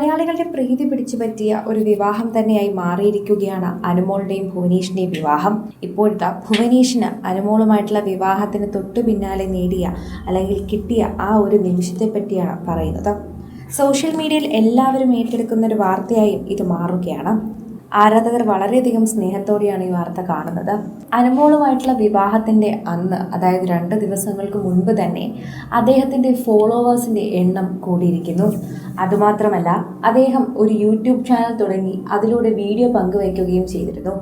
മലയാളികളുടെ പ്രീതി പിടിച്ചു പറ്റിയ ഒരു വിവാഹം തന്നെയായി മാറിയിരിക്കുകയാണ് അനുമോളുടെയും ഭുവനേഷിന്റെയും വിവാഹം. ഇപ്പോഴത്തെ ഭുവനേഷിന് അനുമോളുമായിട്ടുള്ള വിവാഹത്തിന് തൊട്ടു പിന്നാലെ നേടിയ അല്ലെങ്കിൽ കിട്ടിയ ആ ഒരു നിമിഷത്തെ പറ്റിയാണ് പറയുന്നത്. സോഷ്യൽ മീഡിയയിൽ എല്ലാവരും ഏറ്റെടുക്കുന്ന ഒരു വാർത്തയായും ഇത് മാറുകയാണ്. ആരാധകർ വളരെയധികം സ്നേഹത്തോടെയാണ് ഈ വാർത്ത കാണുന്നത്. അനുമോളുമായിട്ടുള്ള വിവാഹത്തിൻ്റെ അന്ന്, അതായത് 2 ദിവസങ്ങൾക്ക് മുൻപ് തന്നെ അദ്ദേഹത്തിൻ്റെ ഫോളോവേഴ്സിൻ്റെ എണ്ണം കൂടിയിരിക്കുന്നു. അതുമാത്രമല്ല, അദ്ദേഹം ഒരു യൂട്യൂബ് ചാനൽ തുടങ്ങി അതിലൂടെ വീഡിയോ പങ്കുവയ്ക്കുകയും ചെയ്തിരുന്നു.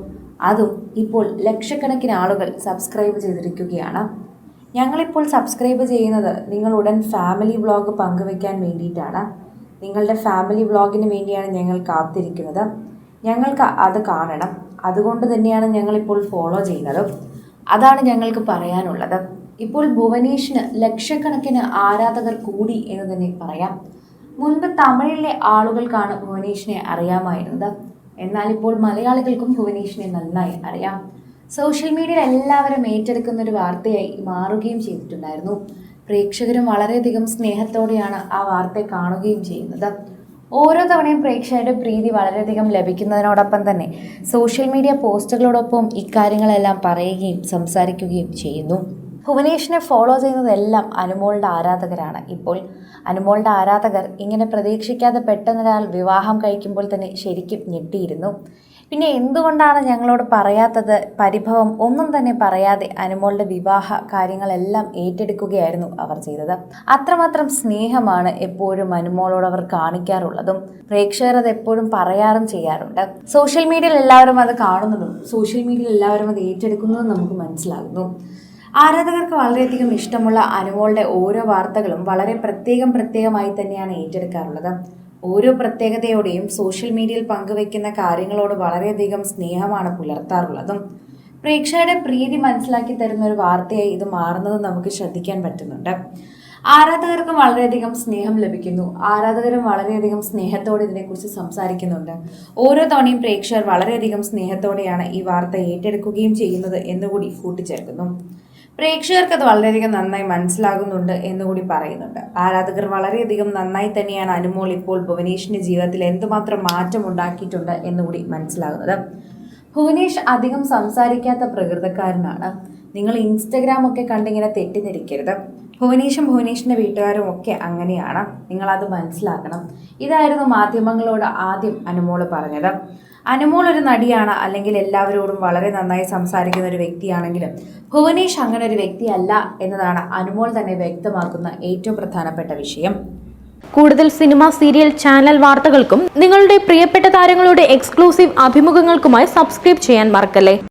അതും ഇപ്പോൾ ലക്ഷക്കണക്കിന് ആളുകൾ സബ്സ്ക്രൈബ് ചെയ്തിരിക്കുകയാണ്. ഞങ്ങളിപ്പോൾ സബ്സ്ക്രൈബ് ചെയ്യുന്നത് നിങ്ങൾ ഉടൻ ഫാമിലി വ്ളോഗ് പങ്കുവയ്ക്കാൻ വേണ്ടിയിട്ടാണ്. നിങ്ങളുടെ ഫാമിലി വ്ളോഗിന് വേണ്ടിയാണ് ഞങ്ങൾ കാത്തിരിക്കുന്നത്. ഞങ്ങൾക്ക് അത് കാണണം. അതുകൊണ്ട് തന്നെയാണ് ഞങ്ങളിപ്പോൾ ഫോളോ ചെയ്യുന്നത്. അതാണ് ഞങ്ങൾക്ക് പറയാനുള്ളത്. ഇപ്പോൾ ഭുവനേഷിന് ലക്ഷക്കണക്കിന് ആരാധകർ കൂടി എന്ന് തന്നെ പറയാം. മുൻപ് തമിഴിലെ ആളുകൾക്കാണ് ഭുവനേഷിനെ അറിയാമായിരുന്നത്. എന്നാൽ ഇപ്പോൾ മലയാളികൾക്കും ഭുവനേഷിനെ നന്നായി അറിയാം. സോഷ്യൽ മീഡിയയിൽ എല്ലാവരും ഏറ്റെടുക്കുന്ന ഒരു വാർത്തയായി മാറുകയും ചെയ്തിട്ടുണ്ടായിരുന്നു. പ്രേക്ഷകരും വളരെയധികം സ്നേഹത്തോടെയാണ് ആ വാർത്ത കാണുകയും ചെയ്യുന്നത്. ഓരോ തവണയും പ്രേക്ഷകരുടെ പ്രീതി വളരെയധികം ലഭിക്കുന്നതിനോടൊപ്പം തന്നെ സോഷ്യൽ മീഡിയ പോസ്റ്റുകളോടൊപ്പം ഇക്കാര്യങ്ങളെല്ലാം പറയുകയും സംസാരിക്കുകയും ചെയ്യുന്നു. ഭുവനേഷിനെ ഫോളോ ചെയ്യുന്നതെല്ലാം അനുമോളുടെ ആരാധകരാണ്. ഇപ്പോൾ അനുമോളുടെ ആരാധകർ ഇങ്ങനെ പ്രതീക്ഷിക്കാതെ പെട്ടെന്നൊരാൾ വിവാഹം കഴിക്കുമ്പോൾ തന്നെ ശരിക്കും ഞെട്ടിയിരുന്നു. പിന്നെ എന്തുകൊണ്ടാണ് ഞങ്ങളോട് പറയാത്തത്, പരിഭവം ഒന്നും തന്നെ പറയാതെ അനുമോളുടെ വിവാഹ കാര്യങ്ങളെല്ലാം ഏറ്റെടുക്കുകയായിരുന്നു അവർ ചെയ്തത്. അത്രമാത്രം സ്നേഹമാണ് എപ്പോഴും അനുമോളോട് അവർ കാണിക്കാറുള്ളതും പ്രേക്ഷകർ അത് എപ്പോഴും പറയാറും ചെയ്യാറുണ്ട്. സോഷ്യൽ മീഡിയയിൽ എല്ലാവരും അത് കാണുന്നതും സോഷ്യൽ മീഡിയയിൽ എല്ലാവരും അത് ഏറ്റെടുക്കുന്നതും നമുക്ക് മനസ്സിലാകുന്നു. ആരാധകർക്ക് വളരെയധികം ഇഷ്ടമുള്ള അനുമോളുടെ ഓരോ വാർത്തകളും വളരെ പ്രത്യേകമായി തന്നെയാണ് ഏറ്റെടുക്കാറുള്ളത്. ഓരോ പ്രത്യേകതയോടെയും സോഷ്യൽ മീഡിയയിൽ പങ്കുവയ്ക്കുന്ന കാര്യങ്ങളോട് വളരെയധികം സ്നേഹമാണ് പുലർത്താറുള്ളതും. പ്രേക്ഷകരുടെ പ്രീതി മനസ്സിലാക്കി തരുന്ന ഒരു വാർത്തയായി ഇത് മാറുന്നത് നമുക്ക് ശ്രദ്ധിക്കാൻ പറ്റുന്നുണ്ട്. ആരാധകർക്കും വളരെയധികം സ്നേഹം ലഭിക്കുന്നു. ആരാധകരും വളരെയധികം സ്നേഹത്തോടെ ഇതിനെക്കുറിച്ച് സംസാരിക്കുന്നുണ്ട്. ഓരോ തവണയും പ്രേക്ഷകർ വളരെയധികം സ്നേഹത്തോടെയാണ് ഈ വാർത്ത ഏറ്റെടുക്കുകയും ചെയ്യുന്നത് എന്നുകൂടി കൂട്ടിച്ചേർക്കുന്നു. പ്രേക്ഷകർക്ക് അത് വളരെയധികം നന്നായി മനസ്സിലാകുന്നുണ്ട് എന്നുകൂടി പറയുന്നുണ്ട്. ആരാധകർ വളരെയധികം നന്നായി തന്നെയാണ് അനുമോൾ ഇപ്പോൾ ഭുവനേഷിന്റെ ജീവിതത്തിൽ എന്തുമാത്രം മാറ്റം ഉണ്ടാക്കിയിട്ടുണ്ട് എന്നുകൂടി മനസ്സിലാകുന്നത്. ഭുവനേഷ് അധികം സംസാരിക്കാത്ത പ്രകൃതക്കാരനാണ്. നിങ്ങൾ ഇൻസ്റ്റഗ്രാം ഒക്കെ കണ്ടിങ്ങനെ തെറ്റിദ്ധരിക്കരുത്. ഭുവനേഷിന്റെ വീട്ടുകാരും ഒക്കെ അങ്ങനെയാണ്. നിങ്ങളത് മനസ്സിലാക്കണം. ഇതായിരുന്നു മാധ്യമങ്ങളോട് ആദ്യം അനുമോൾ പറഞ്ഞത്. അനുമോൾ ഒരു നടിയാണ്, അല്ലെങ്കിൽ എല്ലാവരോടും വളരെ നന്നായി സംസാരിക്കുന്ന ഒരു വ്യക്തിയാണെങ്കിലും ഭുവനേഷ് അങ്ങനെ ഒരു വ്യക്തിയല്ല എന്നതാണ് അനുമോൾ തന്നെ വ്യക്തമാക്കുന്ന ഏറ്റവും പ്രധാനപ്പെട്ട വിഷയം. കൂടുതൽ സിനിമ, സീരിയൽ, ചാനൽ വാർത്തകൾക്കും നിങ്ങളുടെ പ്രിയപ്പെട്ട താരങ്ങളുടെ എക്സ്ക്ലൂസീവ് അഭിമുഖങ്ങൾക്കുമായി സബ്സ്ക്രൈബ് ചെയ്യാൻ മറക്കല്ലേ.